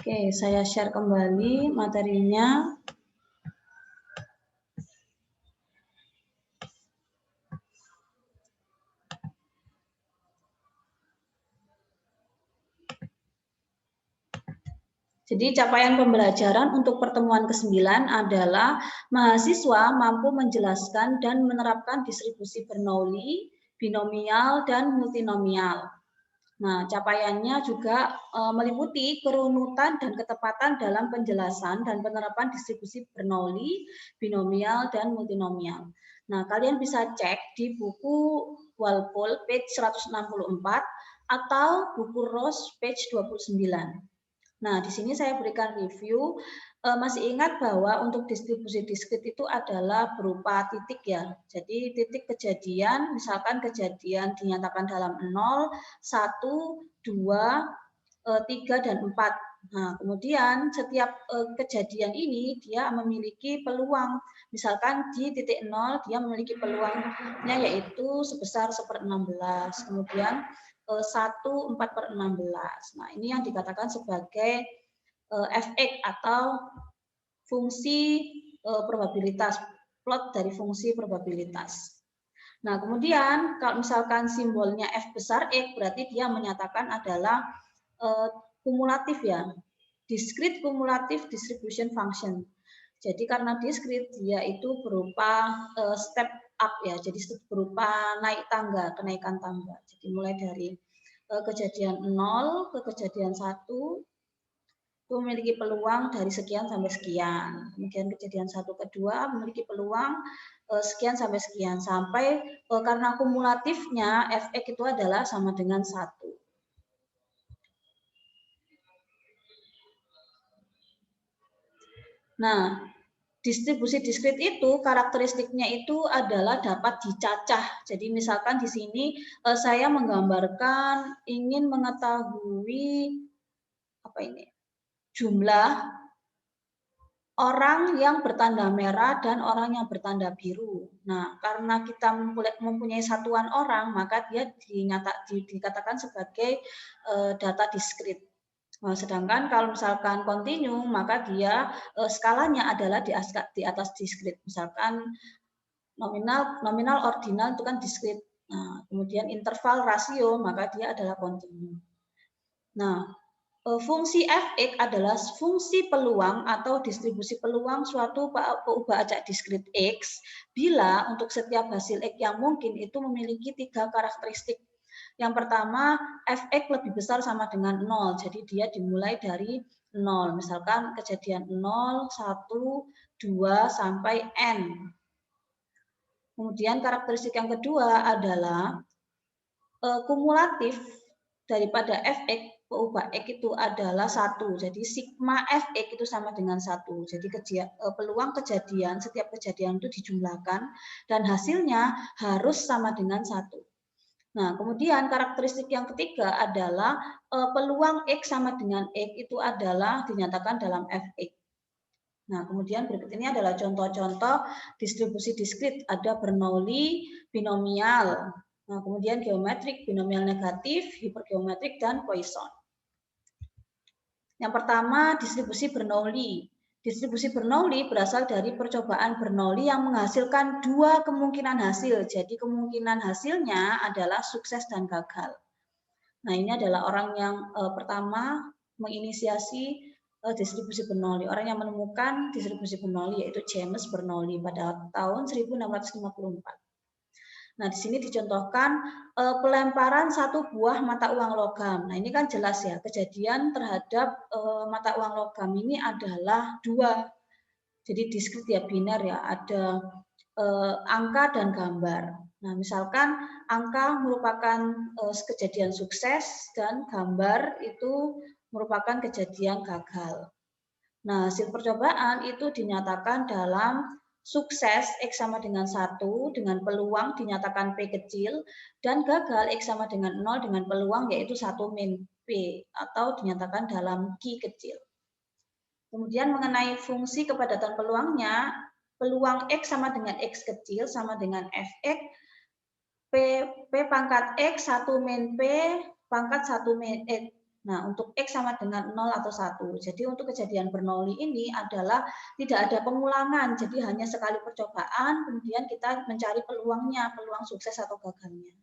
Oke, saya share kembali materinya. Jadi capaian pembelajaran untuk pertemuan ke-9 adalah mahasiswa mampu menjelaskan dan menerapkan distribusi Bernoulli, binomial, dan multinomial. Nah, capaiannya juga meliputi kerunutan dan ketepatan dalam penjelasan dan penerapan distribusi Bernoulli, binomial, dan multinomial. Nah, kalian bisa cek di buku Walpole page 164 atau buku Ross page 29. Nah, di sini saya berikan review. Masih ingat bahwa untuk distribusi diskrit itu adalah berupa titik ya. Jadi titik kejadian, misalkan kejadian dinyatakan dalam 0, 1, 2, 3, dan 4. Nah, kemudian setiap kejadian ini dia memiliki peluang. Misalkan di titik 0 dia memiliki peluangnya yaitu sebesar 1/16. Kemudian 1 4/16. Nah, ini yang dikatakan sebagai fx atau fungsi probabilitas, plot dari fungsi probabilitas. Nah, kemudian kalau misalkan simbolnya F besar X, berarti dia menyatakan adalah kumulatif ya, discrete cumulative distribution function. Jadi karena discrete dia itu berupa step up ya, jadi berupa naik tangga, kenaikan tangga. Jadi mulai dari kejadian 0 ke kejadian 1 itu memiliki peluang dari sekian sampai sekian. Kemudian kejadian 1 ke 2 memiliki peluang sekian sampai sekian. Sampai karena kumulatifnya Fx itu adalah sama dengan 1. Nah, distribusi diskrit itu karakteristiknya itu adalah dapat dicacah. Jadi misalkan di sini saya menggambarkan ingin mengetahui apa ini? Jumlah orang yang bertanda merah dan orang yang bertanda biru. Nah, karena kita mempunyai satuan orang, maka dia dikatakan sebagai data diskrit. Nah, sedangkan kalau misalkan kontinu, maka dia skalanya adalah di atas diskrit. Misalkan nominal ordinal itu kan diskrit. Nah, kemudian interval rasio, maka dia adalah kontinu. Nah, fungsi Fx adalah fungsi peluang atau distribusi peluang suatu peubah acak diskrit X bila untuk setiap hasil X yang mungkin itu memiliki 3 karakteristik. Yang pertama, Fx lebih besar sama dengan 0, jadi dia dimulai dari 0. Misalkan kejadian 0, 1, 2, sampai N. Kemudian karakteristik yang kedua adalah kumulatif daripada Fx peubah X itu adalah 1. Jadi sigma Fx itu sama dengan 1. Jadi peluang kejadian, setiap kejadian itu dijumlahkan dan hasilnya harus sama dengan 1. Nah, kemudian karakteristik yang ketiga adalah peluang X sama dengan X itu adalah dinyatakan dalam Fx. Nah, kemudian berikut ini adalah contoh-contoh distribusi diskrit. Ada Bernoulli, binomial, nah, kemudian geometrik, binomial negatif, hipergeometrik, dan Poisson. Yang pertama, distribusi Bernoulli. Distribusi Bernoulli berasal dari percobaan Bernoulli yang menghasilkan 2 kemungkinan hasil. Jadi kemungkinan hasilnya adalah sukses dan gagal. Nah, ini adalah orang yang pertama menginisiasi distribusi Bernoulli. Orang yang menemukan distribusi Bernoulli yaitu James Bernoulli pada tahun 1654. Nah, di sini dicontohkan pelemparan satu buah mata uang logam. Nah, ini kan jelas ya, kejadian terhadap mata uang logam ini adalah 2. Jadi diskrit ya, biner ya, ada angka dan gambar. Nah, misalkan angka merupakan kejadian sukses dan gambar itu merupakan kejadian gagal. Nah, hasil percobaan itu dinyatakan dalam sukses X sama dengan 1 dengan peluang dinyatakan P kecil dan gagal X sama dengan 0 dengan peluang yaitu 1 min P atau dinyatakan dalam Q kecil. Kemudian mengenai fungsi kepadatan peluangnya, peluang X sama dengan X kecil sama dengan Fx, P pangkat X 1 min P pangkat 1 min Nah, untuk X sama dengan 0 atau 1. Jadi untuk kejadian Bernoulli ini adalah tidak ada pengulangan, jadi hanya sekali percobaan, kemudian kita mencari peluangnya, peluang sukses atau gagalnya.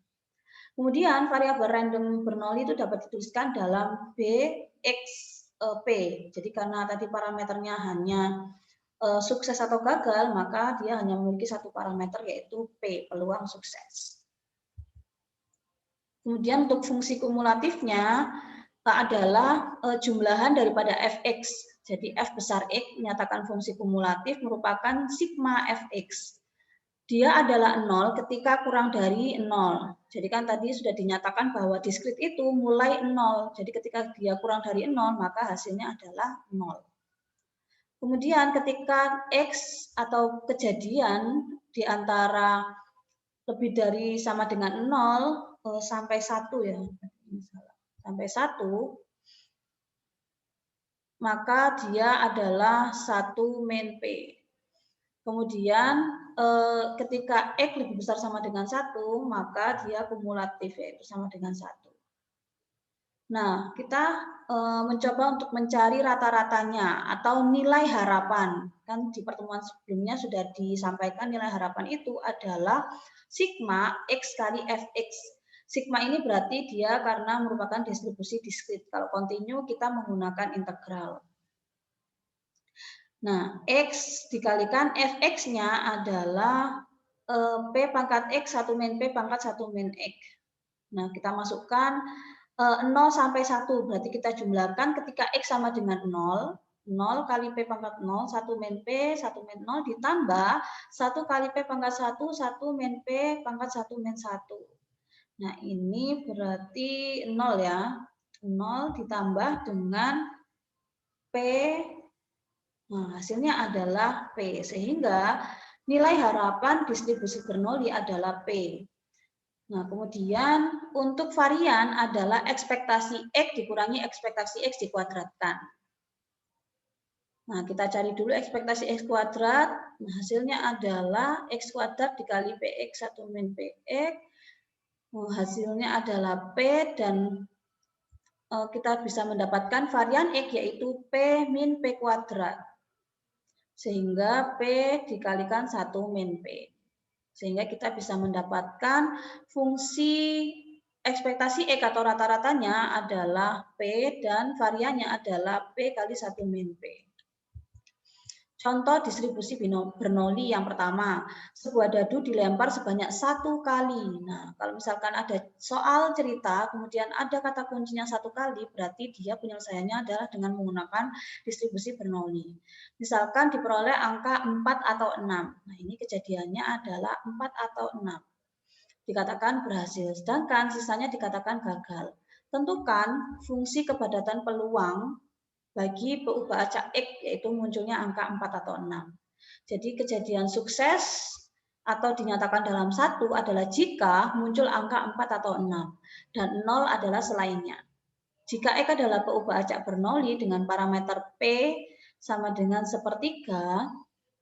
Kemudian variabel random Bernoulli itu dapat dituliskan dalam B, X, P. Jadi karena tadi parameternya hanya sukses atau gagal, maka dia hanya memiliki satu parameter yaitu P, peluang sukses. Kemudian untuk fungsi kumulatifnya adalah jumlahan daripada fx. Jadi f besar X menyatakan fungsi kumulatif merupakan sigma fx. Dia adalah 0 ketika kurang dari 0. Jadi kan tadi sudah dinyatakan bahwa diskrit itu mulai 0. Jadi ketika dia kurang dari 0, maka hasilnya adalah 0. Kemudian ketika X atau kejadian di antara lebih dari sama dengan 0 sampai 1 ya. Sampai 1, maka dia adalah 1 min P. Kemudian ketika X lebih besar sama dengan 1, maka dia kumulatif, yaitu sama dengan 1. Nah, kita mencoba untuk mencari rata-ratanya atau nilai harapan. Kan di pertemuan sebelumnya sudah disampaikan nilai harapan itu adalah sigma X kali Fx. Sigma ini berarti dia karena merupakan distribusi diskrit. Kalau kontinu kita menggunakan integral. Nah, X dikalikan Fx-nya adalah P pangkat X 1 min P pangkat 1 min X. Nah, kita masukkan 0 sampai 1, berarti kita jumlahkan ketika X sama dengan 0, 0 kali P pangkat 0, 1 min P, 1 min 0, ditambah 1 kali P pangkat 1, 1 min P pangkat 1 min 1. Nah, ini berarti 0 ya. 0 ditambah dengan P, nah hasilnya adalah P. Sehingga nilai harapan distribusi Bernoulli adalah P. Nah, kemudian untuk varian adalah ekspektasi X dikurangi ekspektasi X dikuadratkan. Nah, kita cari dulu ekspektasi X kuadrat. Nah, hasilnya adalah X kuadrat dikali PX 1 min PX. Nah, hasilnya adalah P dan kita bisa mendapatkan varian X yaitu P min P kuadrat. Sehingga P dikalikan 1 min P. Sehingga kita bisa mendapatkan fungsi ekspektasi X atau rata-ratanya adalah P dan variannya adalah P kali 1 min P. Contoh distribusi Bernoulli yang pertama, sebuah dadu dilempar sebanyak 1 kali. Nah, kalau misalkan ada soal cerita, kemudian ada kata kuncinya 1 kali, berarti dia penyelesaiannya adalah dengan menggunakan distribusi Bernoulli. Misalkan diperoleh angka 4 atau 6. Nah, ini kejadiannya adalah 4 atau 6. Dikatakan berhasil, sedangkan sisanya dikatakan gagal. Tentukan fungsi kepadatan peluang bagi peubah acak X, yaitu munculnya angka 4 atau 6. Jadi kejadian sukses atau dinyatakan dalam 1 adalah jika muncul angka 4 atau 6 dan 0 adalah selainnya. Jika X adalah peubah acak Bernoulli dengan parameter P sama dengan sepertiga,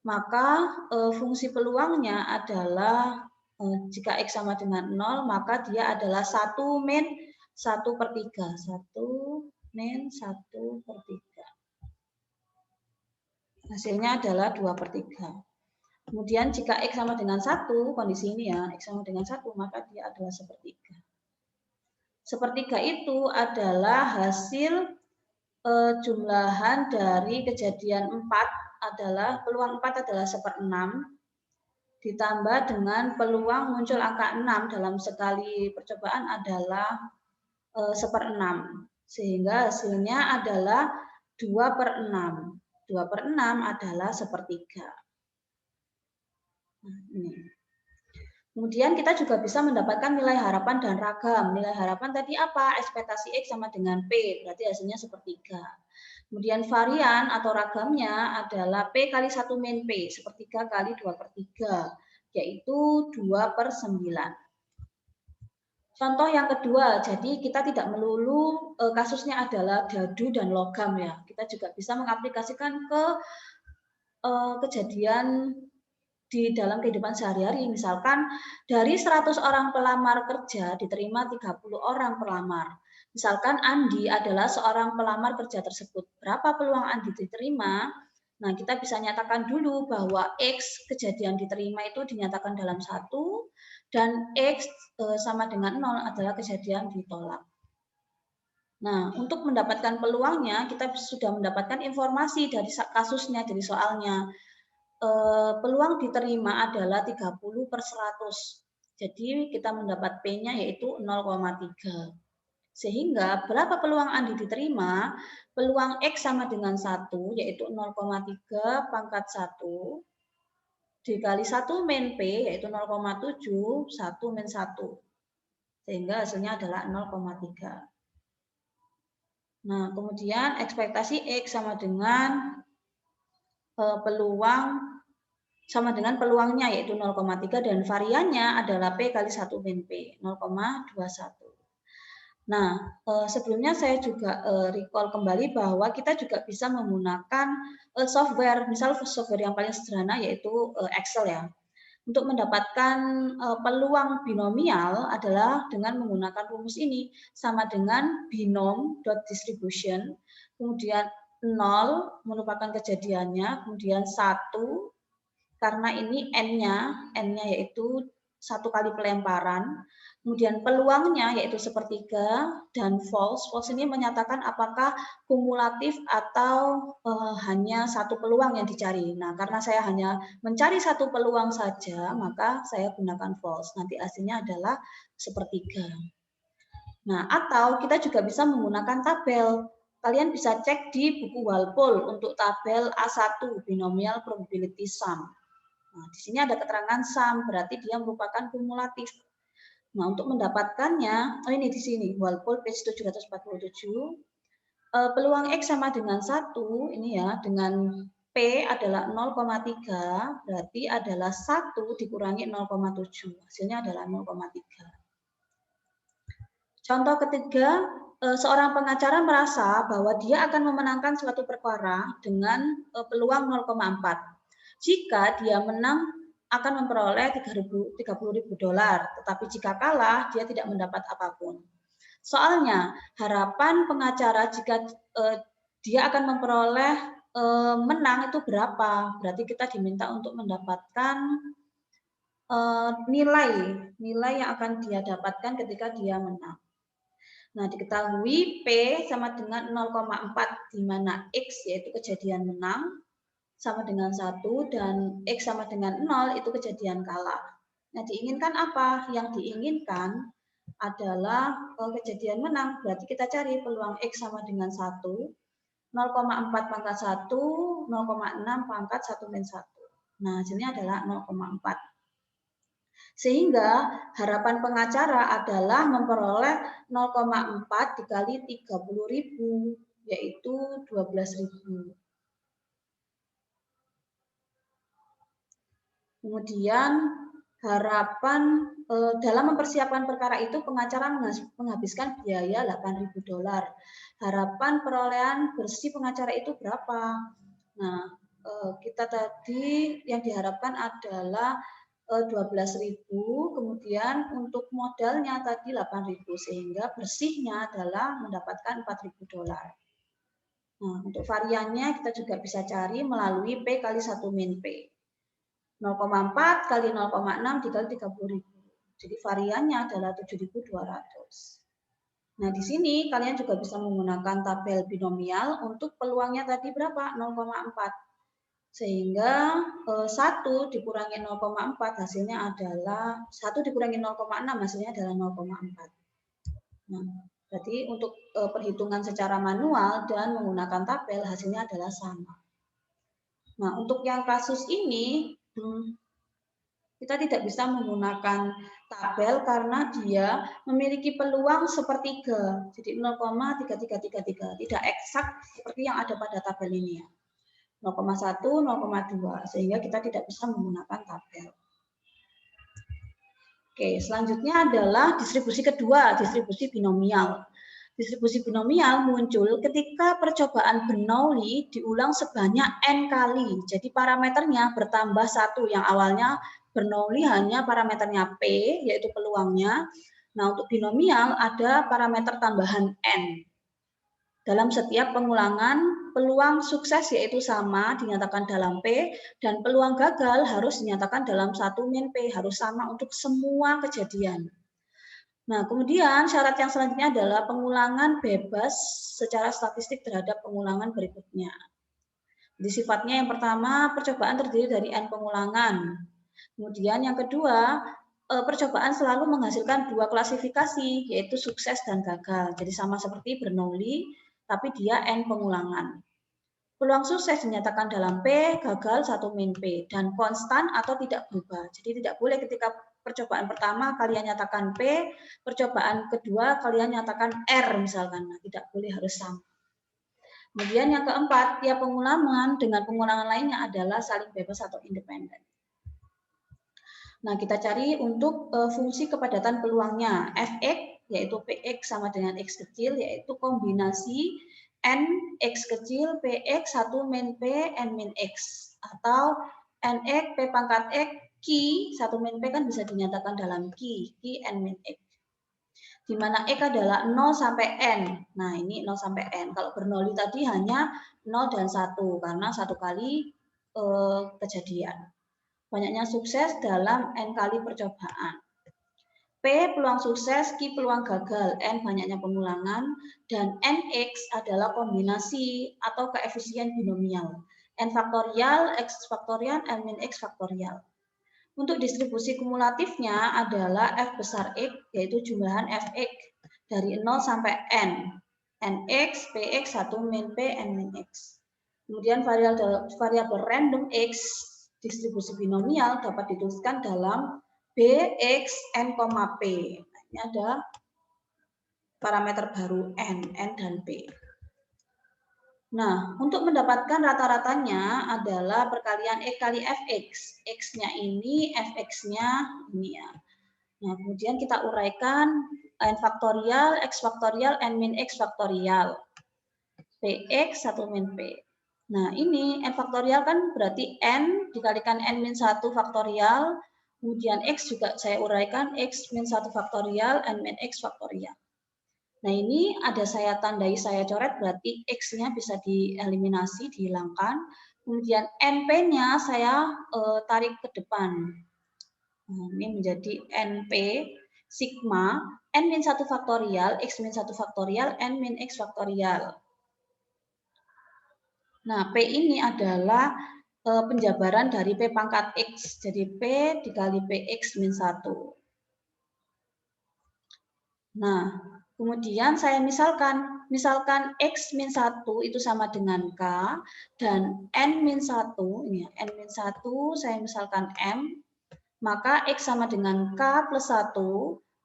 maka fungsi peluangnya adalah jika X sama dengan 0, maka dia adalah 1 min 1 per 3. 1 min 1 per 3. Hasilnya adalah 2 per 3. Kemudian jika X sama dengan 1, kondisi ini ya, X sama dengan 1, maka dia adalah sepertiga. Sepertiga itu adalah hasil jumlahan dari kejadian 4 adalah, peluang 4 adalah 1/6, ditambah dengan peluang muncul angka 6 dalam sekali percobaan adalah 1/6. Sehingga hasilnya adalah 2 per 6. 2 per 6 adalah sepertiga. Nah, ini. Kemudian kita juga bisa mendapatkan nilai harapan dan ragam. Nilai harapan tadi apa? Ekspektasi X sama dengan P, berarti hasilnya sepertiga. Kemudian varian atau ragamnya adalah P kali 1 min P, sepertiga kali 2 per 3, yaitu 2 per 9. Contoh yang kedua, jadi kita tidak melulu kasusnya adalah dadu dan logam ya. Kita juga bisa mengaplikasikan ke kejadian di dalam kehidupan sehari-hari. Misalkan dari 100 orang pelamar kerja diterima 30 orang pelamar. Misalkan Andi adalah seorang pelamar kerja tersebut. Berapa peluang Andi diterima? Nah, kita bisa nyatakan dulu bahwa X kejadian diterima itu dinyatakan dalam 1, dan X sama dengan 0 adalah kejadian ditolak. Nah, untuk mendapatkan peluangnya, kita sudah mendapatkan informasi dari kasusnya, dari soalnya. Peluang diterima adalah 30/100. Jadi kita mendapat P-nya yaitu 0,3. Sehingga berapa peluang Andi diterima? Peluang X sama dengan 1, yaitu 0,3 pangkat 1, dikali 1 min P, yaitu 0,7, 1 min 1. Sehingga hasilnya adalah 0,3. Nah, kemudian ekspektasi X sama dengan peluangnya yaitu 0,3 dan variannya adalah P kali 1 min P, 0,21. Nah, sebelumnya saya juga recall kembali bahwa kita juga bisa menggunakan software, misal software yang paling sederhana yaitu Excel ya. Untuk mendapatkan peluang binomial adalah dengan menggunakan rumus ini, sama dengan binom.distribution, kemudian 0 merupakan kejadiannya, kemudian 1, karena ini n-nya yaitu 1 kali pelemparan, kemudian peluangnya yaitu sepertiga, dan false. False ini menyatakan apakah kumulatif atau hanya 1 peluang yang dicari. Nah, karena saya hanya mencari 1 peluang saja, maka saya gunakan false. Nanti hasilnya adalah sepertiga. Nah, atau kita juga bisa menggunakan tabel. Kalian bisa cek di buku Walpole untuk tabel A1, Binomial Probability Sum. Nah, di sini ada keterangan sum, berarti dia merupakan kumulatif. Nah, untuk mendapatkannya, ini di sini, Walpole page 747, peluang X sama dengan 1, ini ya, dengan P adalah 0,3, berarti adalah 1 dikurangi 0,7, hasilnya adalah 0,3. Contoh ketiga, seorang pengacara merasa bahwa dia akan memenangkan suatu perkara dengan peluang 0,4. Jika dia menang akan memperoleh $30.000, tetapi jika kalah dia tidak mendapat apapun. Soalnya harapan pengacara jika dia akan memperoleh menang itu berapa? Berarti kita diminta untuk mendapatkan nilai yang akan dia dapatkan ketika dia menang. Nah, diketahui P sama dengan 0,4, di mana X yaitu kejadian menang, sama dengan 1, dan X sama dengan 0 itu kejadian kalah. Nah, diinginkan apa? Yang diinginkan adalah kejadian menang. Berarti kita cari peluang X sama dengan 1, 0,4 pangkat 1, 0,6 pangkat 1 min 1. Nah, hasilnya adalah 0,4. Sehingga harapan pengacara adalah memperoleh 0,4 dikali 30.000, yaitu 12.000. Kemudian harapan dalam mempersiapkan perkara itu pengacara menghabiskan biaya $8.000. Harapan perolehan bersih pengacara itu berapa? Nah, kita tadi yang diharapkan adalah 12.000, kemudian untuk modalnya tadi 8.000, sehingga bersihnya adalah mendapatkan $4.000. Nah, untuk variannya kita juga bisa cari melalui P kali 1 min P. 0,4 kali 0,6 dikali 30.000. Jadi variannya adalah 7.200. Nah, di sini kalian juga bisa menggunakan tabel binomial untuk peluangnya tadi berapa? 0,4. Sehingga 1 dikurangi 0,4 hasilnya adalah 1 dikurangi 0,6 hasilnya adalah 0,4. Nah, berarti untuk perhitungan secara manual dan menggunakan tabel hasilnya adalah sama. Nah, untuk yang kasus ini kita tidak bisa menggunakan tabel karena dia memiliki peluang sepertiga, jadi 0,3333, tidak eksak seperti yang ada pada tabel ini ya. 0,1, 0,2, sehingga kita tidak bisa menggunakan tabel. Oke, selanjutnya adalah distribusi kedua, distribusi binomial. Distribusi binomial muncul ketika percobaan Bernoulli diulang sebanyak n kali. Jadi parameternya bertambah 1, yang awalnya Bernoulli hanya parameternya P, yaitu peluangnya, Nah, untuk binomial ada parameter tambahan N. Dalam setiap pengulangan, peluang sukses yaitu sama dinyatakan dalam P, dan peluang gagal harus dinyatakan dalam 1 min P, harus sama untuk semua kejadian. Nah, kemudian syarat yang selanjutnya adalah pengulangan bebas secara statistik terhadap pengulangan berikutnya. Jadi sifatnya yang pertama, percobaan terdiri dari N pengulangan. Kemudian yang kedua, percobaan selalu menghasilkan 2 klasifikasi, yaitu sukses dan gagal. Jadi sama seperti Bernoulli, tapi dia N pengulangan. Peluang sukses dinyatakan dalam P, gagal 1 min P, dan konstan atau tidak berubah. Jadi tidak boleh ketika percobaan pertama kalian nyatakan P, percobaan kedua kalian nyatakan R misalkan. Nah, tidak boleh, harus sama. Kemudian yang keempat, tiap pengulangan dengan pengulangan lainnya adalah saling bebas atau independen. Nah, kita cari untuk fungsi kepadatan peluangnya. Fx, yaitu Px sama dengan X kecil, yaitu kombinasi N X kecil, Px 1 min P, N min X. Atau Nx, P pangkat X, Q, 1 min P kan bisa dinyatakan dalam Q, N min X. Di mana X adalah 0 sampai N. Nah, ini 0 sampai N. Kalau Bernoulli tadi hanya 0 dan 1, karena 1 kali kejadian. Banyaknya sukses dalam N kali percobaan. P peluang sukses, Q peluang gagal, N banyaknya pengulangan, dan NX adalah kombinasi atau koefisien binomial. N faktorial, X faktorial, N min X faktorial. Untuk distribusi kumulatifnya adalah F besar X, yaitu jumlahan Fx dari 0 sampai N. Nx, Px, 1 min P, N min X. Kemudian variabel random X, distribusi binomial, dapat dituliskan dalam Bx, N, P. Nah, ini ada parameter baru N dan P. Nah, untuk mendapatkan rata-ratanya adalah perkalian X kali Fx. X-nya ini, Fx-nya ini ya. Nah, kemudian kita uraikan N faktorial, X faktorial, N min X faktorial. Px 1 min P. Nah, ini N faktorial kan berarti N dikalikan N min 1 faktorial. Kemudian X juga saya uraikan X min 1 faktorial, N min X faktorial. Nah, ini ada saya tandai, saya coret, berarti X-nya bisa dieliminasi, dihilangkan. Kemudian NP-nya saya tarik ke depan. Nah, ini menjadi NP sigma N min 1 faktorial, X min 1 faktorial, N min X faktorial. Nah, P ini adalah penjabaran dari P pangkat X. Jadi P dikali PX min 1. Nah, kemudian saya misalkan X min 1 itu sama dengan K, dan N min 1, ini N min 1 saya misalkan M, maka X sama dengan K plus 1,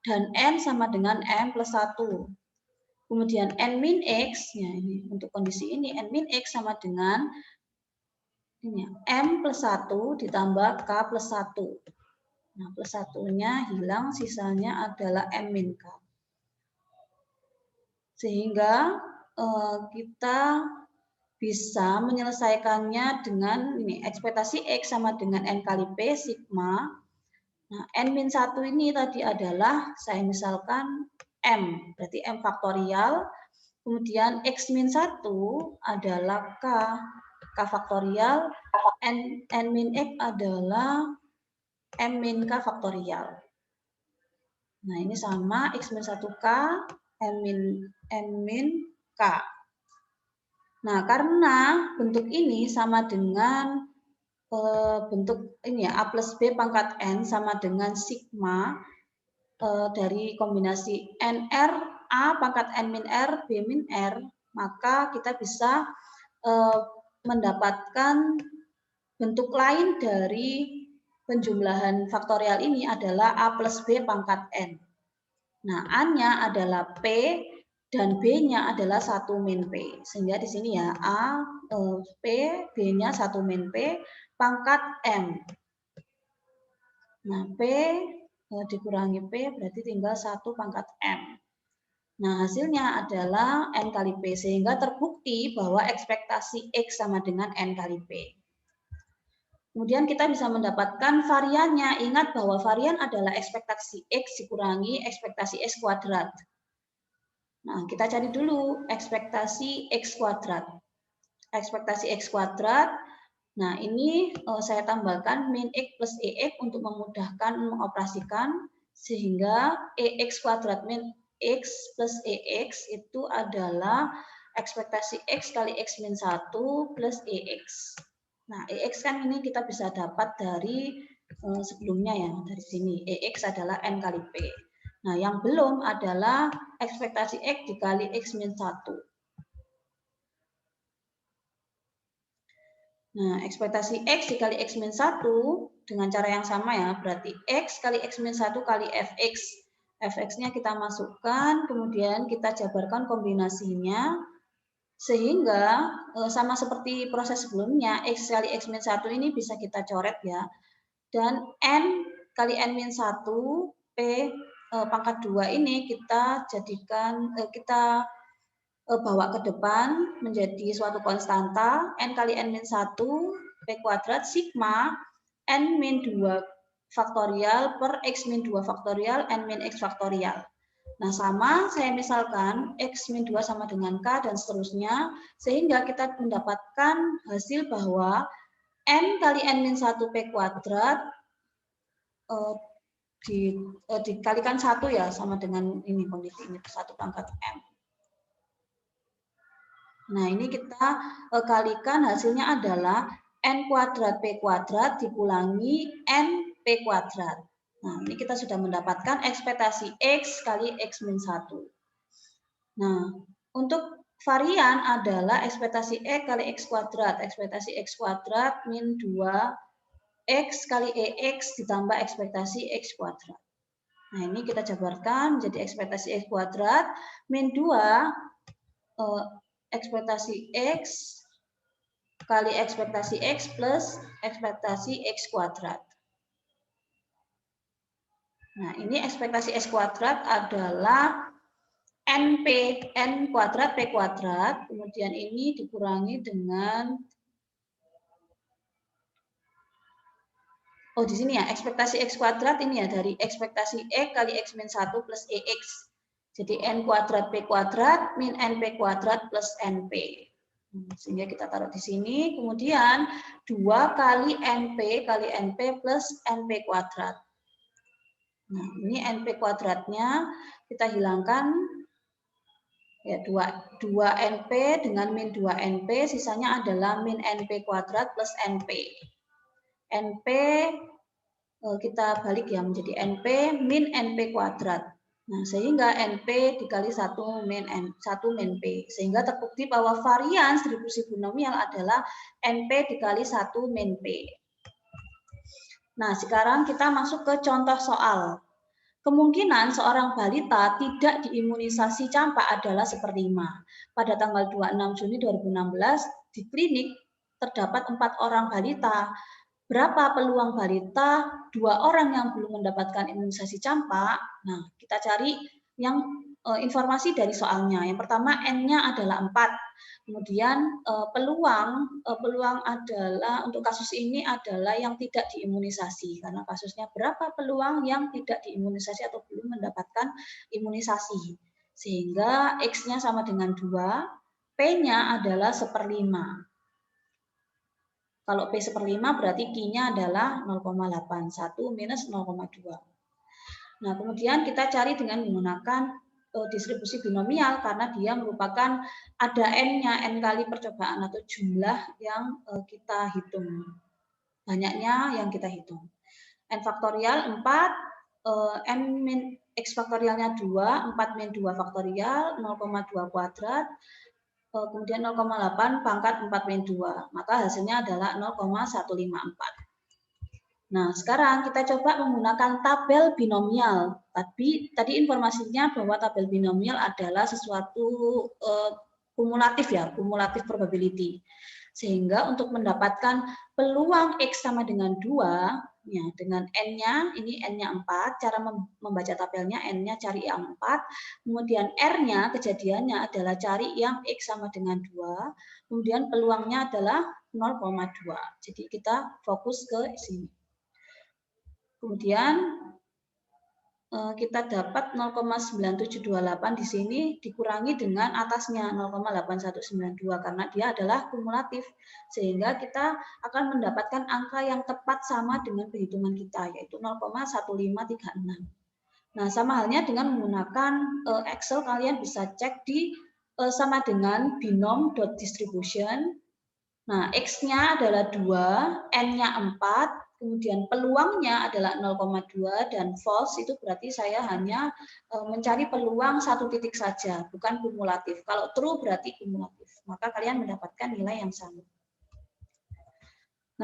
dan N sama dengan M plus 1. Kemudian N min X, ya ini untuk kondisi ini, N min X sama dengan ini, M plus 1 ditambah K plus 1. Nah, plus 1-nya hilang, sisanya adalah M min K. Sehingga kita bisa menyelesaikannya dengan ini, ekspektasi X sama dengan N kali P sigma. Nah, N-1 ini tadi adalah, saya misalkan M, berarti M faktorial. Kemudian X-1 adalah K faktorial. N-X adalah M min K faktorial. Nah, ini sama X-1K, M min K. Nah, karena bentuk ini sama dengan bentuk ini ya, A plus B pangkat N sama dengan sigma dari kombinasi NR, A pangkat N min R, B min R, maka kita bisa mendapatkan bentuk lain dari penjumlahan faktorial ini adalah A plus B pangkat N. Nah, A-nya adalah P dan B-nya adalah 1 min P. Sehingga di sini ya A, P, B-nya 1 min P, pangkat M. Nah, P dikurangi P berarti tinggal 1 pangkat M. Nah, hasilnya adalah N kali P. Sehingga terbukti bahwa ekspektasi X sama dengan N kali P. Kemudian kita bisa mendapatkan variannya. Ingat bahwa varian adalah ekspektasi X dikurangi ekspektasi X kuadrat. Nah, kita cari dulu ekspektasi X kuadrat. Ekspektasi X kuadrat, nah ini saya tambahkan min X plus EX untuk memudahkan mengoperasikan, sehingga EX kuadrat min X plus EX itu adalah ekspektasi X kali X min 1 plus EX. Nah, EX kan ini kita bisa dapat dari sebelumnya ya, dari sini. EX adalah N kali P. Nah, yang belum adalah ekspektasi X dikali X min 1. Nah, ekspektasi X dikali X min 1 dengan cara yang sama ya, berarti X kali X min 1 kali Fx. Fx-nya kita masukkan, kemudian kita jabarkan kombinasinya, sehingga sama seperti proses sebelumnya, X kali X min 1 ini bisa kita coret ya. Dan N kali N min 1, P pangkat 2 ini kita jadikan, kita bawa ke depan menjadi suatu konstanta, N kali N min 1, P kuadrat, sigma, N min 2 faktorial per X min 2 faktorial, N min X faktorial. Nah, sama saya misalkan X min 2 sama dengan K dan seterusnya, sehingga kita mendapatkan hasil bahwa N kali N min 1 P kuadrat dikalikan 1 ya, sama dengan ini kondisi ini, 1 pangkat M. Nah, ini kita kalikan, hasilnya adalah N kuadrat P kuadrat dikurangi N P kuadrat. Nah, ini kita sudah mendapatkan ekspektasi X kali X min 1. Nah, untuk varian adalah ekspektasi X kali X kuadrat. Ekspektasi X kuadrat min 2 X kali EX ditambah ekspektasi X kuadrat. Nah, ini kita jabarkan menjadi ekspektasi X kuadrat min 2 ekspektasi X kali ekspektasi X plus ekspektasi X kuadrat. Nah, ini ekspektasi X kuadrat adalah NP, N kuadrat P kuadrat, kemudian ini dikurangi dengan, oh di sini ya, ekspektasi X kuadrat ini ya, dari ekspektasi X kali X min 1 plus EX. Jadi N kuadrat P kuadrat min NP kuadrat plus NP. Sehingga kita taruh di sini, kemudian 2 kali NP kali NP plus NP kuadrat. Nah, ini NP kuadratnya kita hilangkan, ya 2 NP dengan min 2 NP, sisanya adalah min NP kuadrat plus NP. NP kita balik ya menjadi NP min NP kuadrat. Nah, sehingga NP dikali 1 min P. Sehingga terbukti bahwa varian distribusi binomial adalah NP dikali 1 min P. Nah, sekarang kita masuk ke contoh soal. Kemungkinan seorang balita tidak diimunisasi campak adalah seperlima. Pada tanggal 26 Juni 2016, di klinik terdapat 4 orang balita. Berapa peluang balita 2 orang yang belum mendapatkan imunisasi campak? Nah, kita cari yang informasi dari soalnya. Yang pertama, N-nya adalah 4. Kemudian peluang adalah untuk kasus ini adalah yang tidak diimunisasi. Karena kasusnya berapa peluang yang tidak diimunisasi atau belum mendapatkan imunisasi. Sehingga X-nya sama dengan 2, P-nya adalah 1/5. Kalau P 1/5 berarti Q-nya adalah 0,8. 1 minus 0,2. Nah, kemudian kita cari dengan menggunakan distribusi binomial karena dia merupakan ada N-nya, N kali percobaan atau jumlah yang kita hitung. Banyaknya yang kita hitung. N faktorial 4, N min X faktorialnya 2, 4 min 2 faktorial, 0,2 kuadrat, kemudian 0,8 pangkat 4 min 2. Maka hasilnya adalah 0,154. Nah, sekarang kita coba menggunakan tabel binomial. Tadi informasinya bahwa tabel binomial adalah sesuatu kumulatif ya, kumulatif probability. Sehingga untuk mendapatkan peluang X sama dengan 2, Ya, dengan N-nya, ini N-nya 4, cara membaca tabelnya N-nya cari yang 4, kemudian R-nya kejadiannya adalah cari yang X sama dengan 2, kemudian peluangnya adalah 0,2. Jadi kita fokus ke sini. Kemudian kita dapat 0,9728 di sini dikurangi dengan atasnya 0,8192 karena dia adalah kumulatif, sehingga kita akan mendapatkan angka yang tepat sama dengan perhitungan kita, yaitu 0,1536. Nah, sama halnya dengan menggunakan Excel, kalian bisa cek di sama dengan binom.distribution. Nah, X-nya adalah 2, N-nya 4, kemudian peluangnya adalah 0,2 dan false itu berarti saya hanya mencari peluang satu titik saja, bukan kumulatif. Kalau true berarti kumulatif, maka kalian mendapatkan nilai yang sama.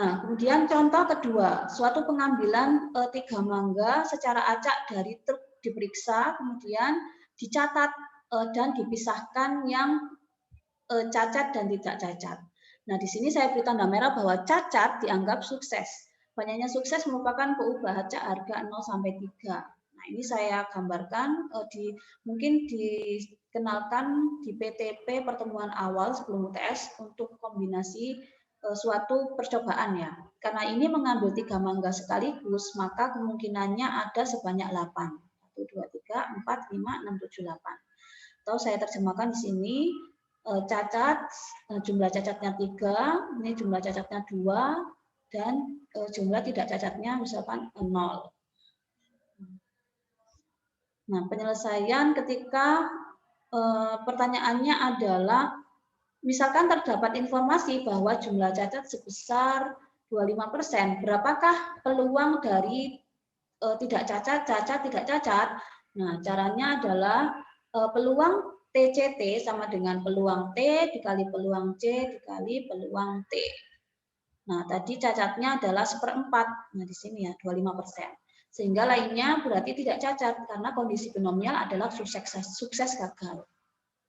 Nah, kemudian contoh kedua, suatu pengambilan 3 mangga secara acak dari truk diperiksa, kemudian dicatat dan dipisahkan yang cacat dan tidak cacat. Nah, di sini saya beri tanda merah bahwa cacat dianggap sukses. Banyaknya sukses merupakan perubahan harga 0 sampai 3. Nah, ini saya gambarkan mungkin dikenalkan di PTP pertemuan awal sebelum UTS untuk kombinasi suatu percobaan ya. Karena ini mengambil 3 mangga sekaligus, maka kemungkinannya ada sebanyak 8. 1, 2, 3, 4, 5, 6, 7, 8. Atau saya terjemahkan di sini, cacat, jumlah cacatnya 3, ini jumlah cacatnya 2, dan jumlah tidak cacatnya misalkan 0. Nah, penyelesaian ketika pertanyaannya adalah, misalkan terdapat informasi bahwa jumlah cacat sebesar 25%, berapakah peluang dari tidak cacat, cacat, tidak cacat? Nah, caranya adalah peluang TCT sama dengan peluang T dikali peluang C dikali peluang T. Nah, tadi cacatnya adalah 1/4. Nah, di sini ya 25%. Sehingga lainnya berarti tidak cacat karena kondisi binomial adalah sukses gagal.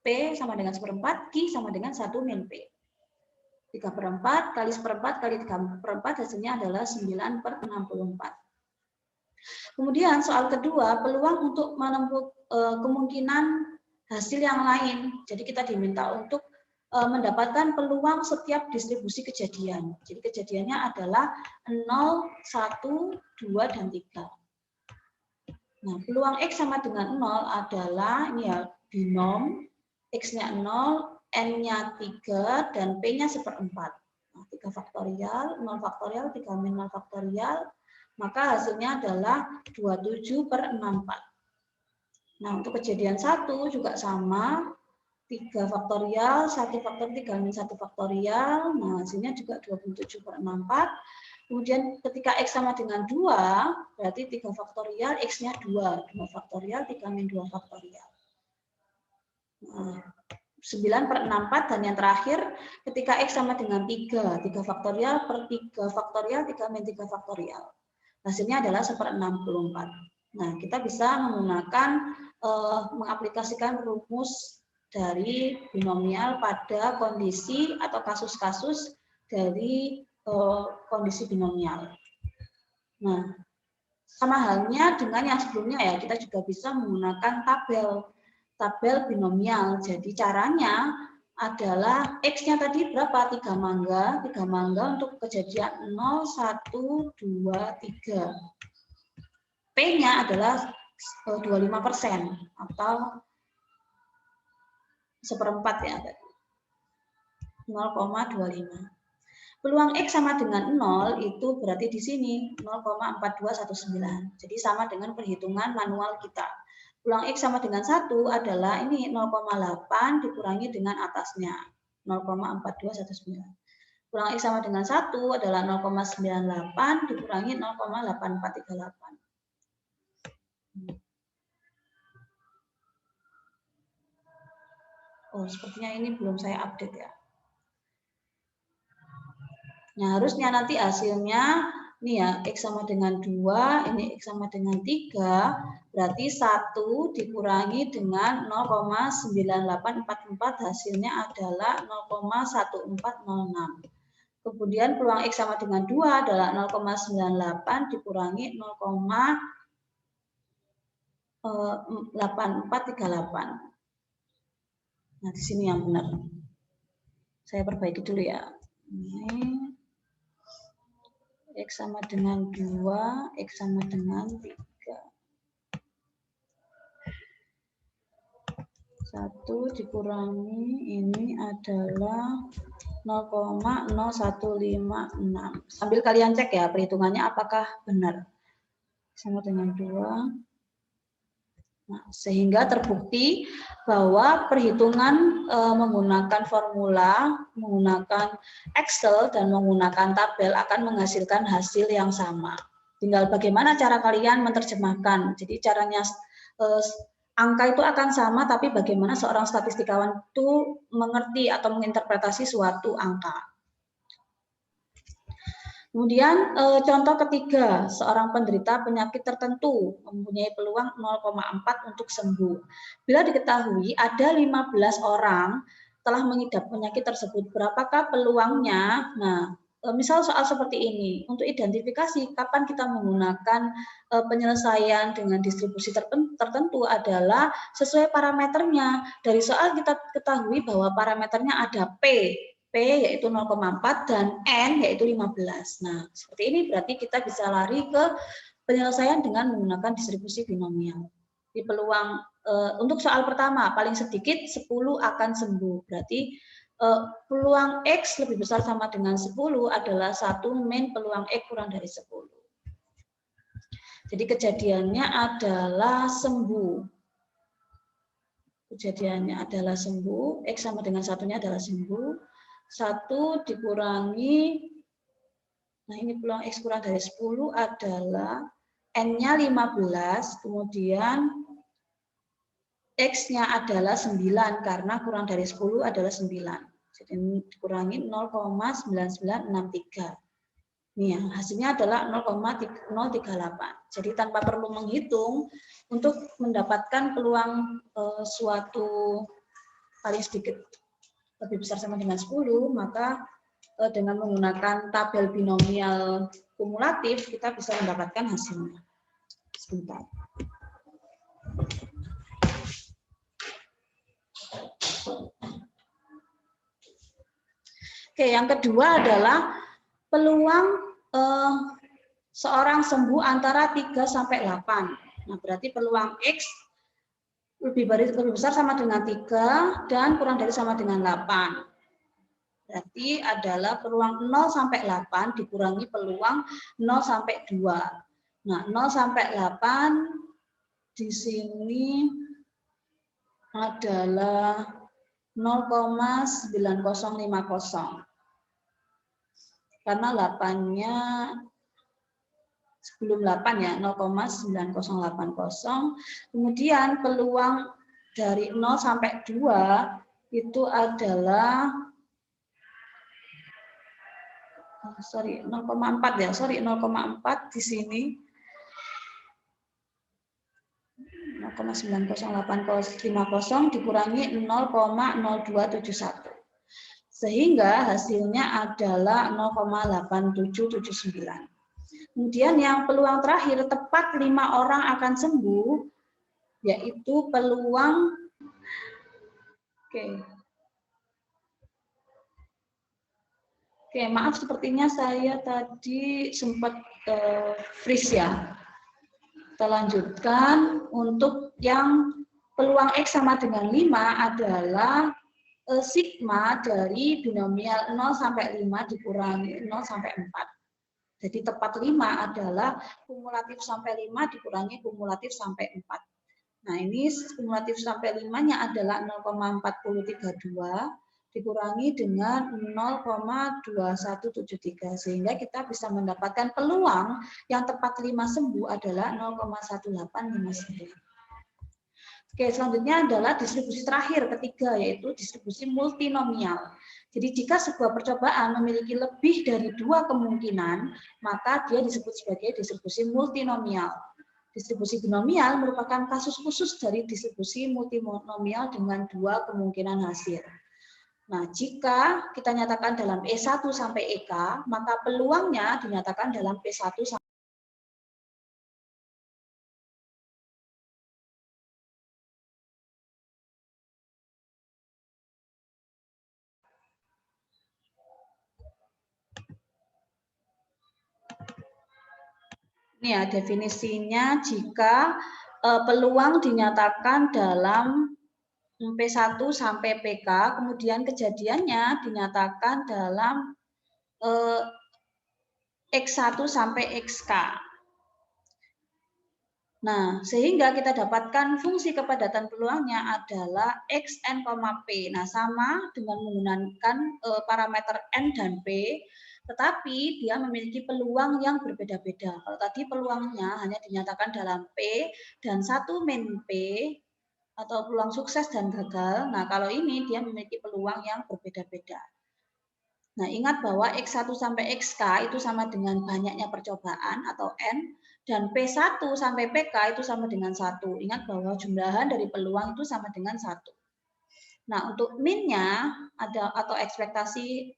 P sama dengan 1/4, Q sama dengan 1 min P. 3/4 kali 1/4 kali 3/4 hasilnya adalah 9/64. Kemudian soal kedua, peluang untuk menempuh kemungkinan hasil yang lain. Jadi kita diminta untuk mendapatkan peluang setiap distribusi kejadian. Jadi kejadiannya adalah 0, 1, 2, dan 3. Nah, peluang X sama dengan 0 adalah, ini ya, binom, X-nya 0, N-nya 3, dan P-nya 1/4. Nah, 3 faktorial, 0 faktorial, 3 min 0 faktorial, maka hasilnya adalah 27/64. Nah, untuk kejadian 1 juga sama, 3 faktorial, 1 faktor 3 min 1 faktorial, nah hasilnya juga 27/64. Kemudian ketika X sama dengan 2, berarti 3 faktorial, X-nya 2, 2 faktorial, 3 min 2 faktorial. Nah, 9/64, dan yang terakhir ketika X sama dengan 3, 3 faktorial per 3 faktorial, 3 min 3 faktorial. Hasilnya adalah 1/64. Nah, kita bisa menggunakan mengaplikasikan rumus dari binomial pada kondisi atau kasus-kasus dari kondisi binomial. Nah, sama halnya dengan yang sebelumnya ya, kita juga bisa menggunakan tabel binomial. Jadi caranya adalah X-nya tadi berapa? 3 mangga. 3 mangga untuk kejadian 0, 1, 2, 3. P-nya adalah 25% atau 1/4 ya. 0,25. Peluang X sama dengan 0 itu berarti di sini 0,4219. Jadi sama dengan perhitungan manual kita. Peluang X sama dengan 1 adalah ini 0,8 dikurangi dengan atasnya 0,4219. Peluang X sama dengan 1 adalah 0,98 dikurangi 0,8438. Oh, sepertinya ini belum saya update ya. Nah, harusnya nanti hasilnya ini ya, X sama dengan 2, ini X sama dengan 3, berarti 1 dikurangi dengan 0,9844, hasilnya adalah 0,1406. Kemudian peluang X sama dengan 2 adalah 0,98 dikurangi 0,8438. Nah, di sini yang benar. Saya perbaiki dulu ya. Ini X sama dengan 2, X sama dengan 3. 1 dikurangi ini adalah 0,0156. Sambil kalian cek ya perhitungannya apakah benar. Sama dengan 2. Nah, sehingga terbukti bahwa perhitungan menggunakan formula, menggunakan Excel, dan menggunakan tabel akan menghasilkan hasil yang sama. Tinggal bagaimana cara kalian menerjemahkan. Jadi caranya angka itu akan sama, tapi bagaimana seorang statistikawan itu mengerti atau menginterpretasi suatu angka. Kemudian contoh ketiga, seorang penderita penyakit tertentu mempunyai peluang 0,4 untuk sembuh. Bila diketahui ada 15 orang telah mengidap penyakit tersebut, berapakah peluangnya? Nah, misal soal seperti ini, untuk identifikasi kapan kita menggunakan penyelesaian dengan distribusi tertentu adalah sesuai parameternya. Dari soal kita ketahui bahwa parameternya ada P yaitu 0,4 dan N yaitu 15. Nah, seperti ini berarti kita bisa lari ke penyelesaian dengan menggunakan distribusi binomial. Di peluang untuk soal pertama paling sedikit 10 akan sembuh. Berarti peluang X lebih besar sama dengan 10 adalah 1 min peluang X kurang dari 10. Jadi kejadiannya adalah sembuh. Kejadiannya adalah sembuh, X sama dengan 1-nya adalah sembuh. 1 dikurangi, nah ini peluang X kurang dari 10 adalah N-nya 15, kemudian X-nya adalah 9, karena kurang dari 10 adalah 9. Jadi dikurangi 0,9963. Nih, hasilnya adalah 0,038. Jadi tanpa perlu menghitung, untuk mendapatkan peluang suatu paling sedikit lebih besar sama dengan 10, maka dengan menggunakan tabel binomial kumulatif, kita bisa mendapatkan hasilnya. Sebentar. Oke, yang kedua adalah peluang seorang sembuh antara 3 sampai 8. Nah, berarti peluang X lebih besar sama dengan 3 dan kurang dari sama dengan 8. Berarti adalah peluang 0 sampai 8 dikurangi peluang 0 sampai 2. Nah, 0 sampai 8 di sini adalah 0,9050. Karena 8-nya sebelum 8 ya, 0,9080. Kemudian peluang dari 0 sampai 2 itu adalah 0,4 ya, 0,4 di sini. 0,9080 dikurangi 0,0271. Sehingga hasilnya adalah 0,8779. Kemudian yang peluang terakhir, tepat 5 orang akan sembuh, yaitu peluang, Oke, maaf sepertinya saya tadi sempat freeze ya. Kita lanjutkan, untuk yang peluang X sama dengan 5 adalah sigma dari binomial 0 sampai 5 dikurangi 0 sampai 4. Jadi tepat 5 adalah kumulatif sampai 5 dikurangi kumulatif sampai 4. Nah, ini kumulatif sampai 5-nya adalah 0,4032 dikurangi dengan 0,2173. Sehingga kita bisa mendapatkan peluang yang tepat 5 sembuh adalah 0,1859. Oke, selanjutnya adalah distribusi terakhir ketiga, yaitu distribusi multinomial. Jadi jika sebuah percobaan memiliki lebih dari 2 kemungkinan, maka dia disebut sebagai distribusi multinomial. Distribusi binomial merupakan kasus khusus dari distribusi multinomial dengan 2 kemungkinan hasil. Nah, jika kita nyatakan dalam E1 sampai EK, maka peluangnya dinyatakan dalam P1 sampai ini ya definisinya jika peluang dinyatakan dalam P1 sampai PK, kemudian kejadiannya dinyatakan dalam X1 sampai XK. Nah, sehingga kita dapatkan fungsi kepadatan peluangnya adalah Xn, P. Nah, sama dengan menggunakan parameter N dan P, tetapi dia memiliki peluang yang berbeda-beda. Kalau tadi peluangnya hanya dinyatakan dalam P dan 1 min P, atau peluang sukses dan gagal. Nah, kalau ini dia memiliki peluang yang berbeda-beda. Nah, ingat bahwa X1 sampai XK itu sama dengan banyaknya percobaan atau N, dan P1 sampai PK itu sama dengan 1. Ingat bahwa jumlahan dari peluang itu sama dengan 1. Nah, untuk min-nya ada atau ekspektasi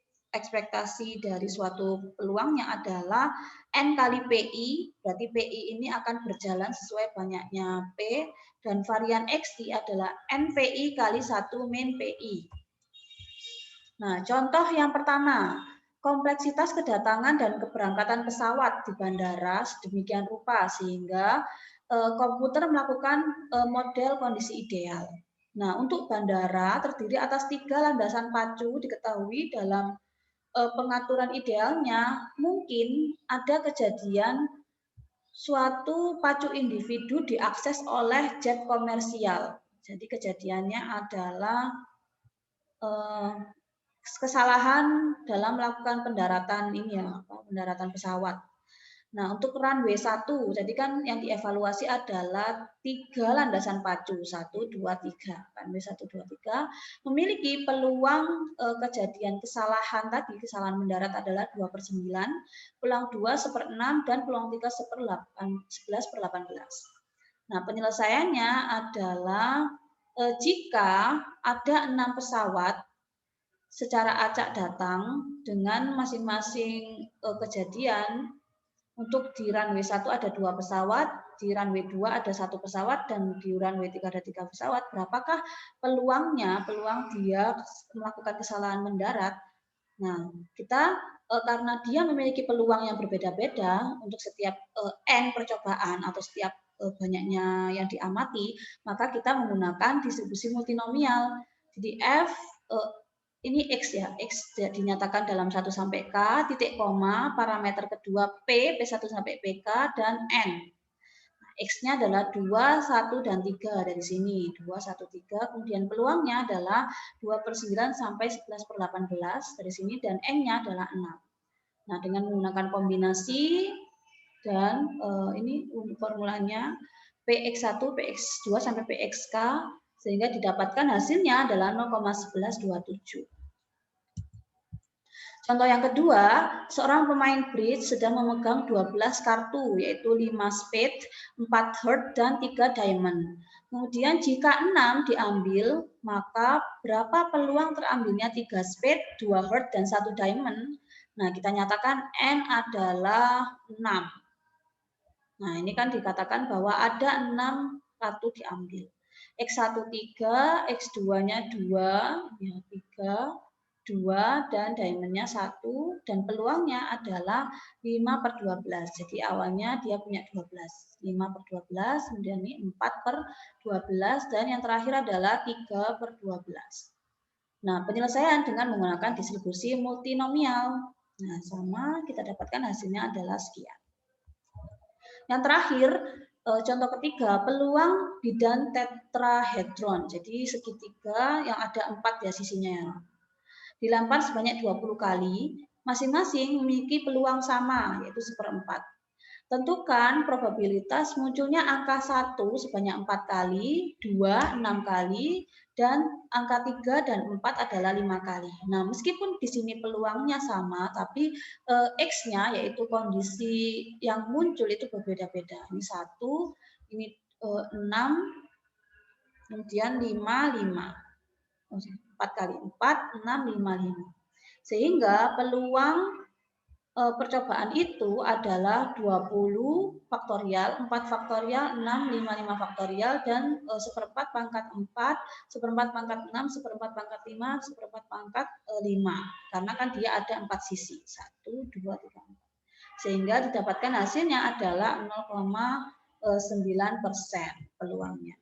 dari suatu peluangnya adalah N kali PI, berarti PI ini akan berjalan sesuai banyaknya P, dan varian XI adalah NPI kali 1 min PI. Nah, contoh yang pertama, kompleksitas kedatangan dan keberangkatan pesawat di bandara sedemikian rupa sehingga komputer melakukan model kondisi ideal. Nah, untuk bandara terdiri atas 3 landasan pacu, diketahui dalam pengaturan idealnya mungkin ada kejadian suatu pacu individu diakses oleh jet komersial. Jadi kejadiannya adalah kesalahan dalam melakukan pendaratan ini ya, pendaratan pesawat. Nah, untuk runway 1, jadi kan yang dievaluasi adalah 3 landasan pacu, 1, 2, 3. Runway 1, 2, 3 memiliki peluang kejadian kesalahan tadi, kesalahan mendarat adalah 2/9, peluang 2 1/6, dan peluang 3 11/18. Nah, penyelesaiannya adalah jika ada 6 pesawat secara acak datang dengan masing-masing kejadian. Untuk di runway 1 ada 2 pesawat, di runway 2 ada 1 pesawat, dan di runway 3 ada 3 pesawat. Berapakah peluangnya, peluang dia melakukan kesalahan mendarat? Nah, kita karena dia memiliki peluang yang berbeda-beda untuk setiap N percobaan atau setiap banyaknya yang diamati, maka kita menggunakan distribusi multinomial. Jadi F ini X ya, X dinyatakan dalam 1 sampai K, titik koma, parameter kedua P, P1 sampai PK, dan N. X-nya adalah 2, 1, dan 3 dari sini. 2, 1, 3, kemudian peluangnya adalah 2/9 sampai 11/18 dari sini, dan N-nya adalah 6. Nah, dengan menggunakan kombinasi, dan ini formulanya PX1, PX2, sampai PXK, sehingga didapatkan hasilnya adalah 0,1127. Contoh yang kedua, seorang pemain bridge sedang memegang 12 kartu, yaitu 5 spade, 4 heart, dan 3 diamond. Kemudian jika 6 diambil, maka berapa peluang terambilnya 3 spade, 2 heart, dan 1 diamond? Nah, kita nyatakan N adalah 6. Nah, ini kan dikatakan bahwa ada 6 kartu diambil. X1 3, X2-nya 2, ya 3, 2, dan diamondnya 1, dan peluangnya adalah 5/12. Jadi awalnya dia punya 12. 5/12, kemudian ini 4/12, dan yang terakhir adalah 3/12. Nah, penyelesaian dengan menggunakan distribusi multinomial. Nah, sama kita dapatkan hasilnya adalah sekian. Yang terakhir, contoh ketiga, peluang bidan tetrahedron. Jadi segitiga yang ada 4 ya sisinya. Dilempar sebanyak 20 kali, masing-masing memiliki peluang sama, yaitu 1/4. Tentukan probabilitas munculnya angka 1 sebanyak 4 kali, 2 6 kali, dan angka 3 dan 4 adalah 5 kali. Nah, meskipun di sini peluangnya sama, tapi X-nya yaitu kondisi yang muncul itu berbeda-beda. Ini 1, ini 6, kemudian 5, 5. 4 kali 4, 6, 5, 5. Sehingga peluang percobaan itu adalah 20 faktorial, 4 faktorial, 6, 5, 5 faktorial, dan seperempat pangkat 4, seperempat pangkat 6, seperempat pangkat 5, seperempat pangkat 5. Karena kan dia ada 4 sisi. 1, 2, 3, 4. Sehingga didapatkan hasilnya adalah 0,9% peluangnya.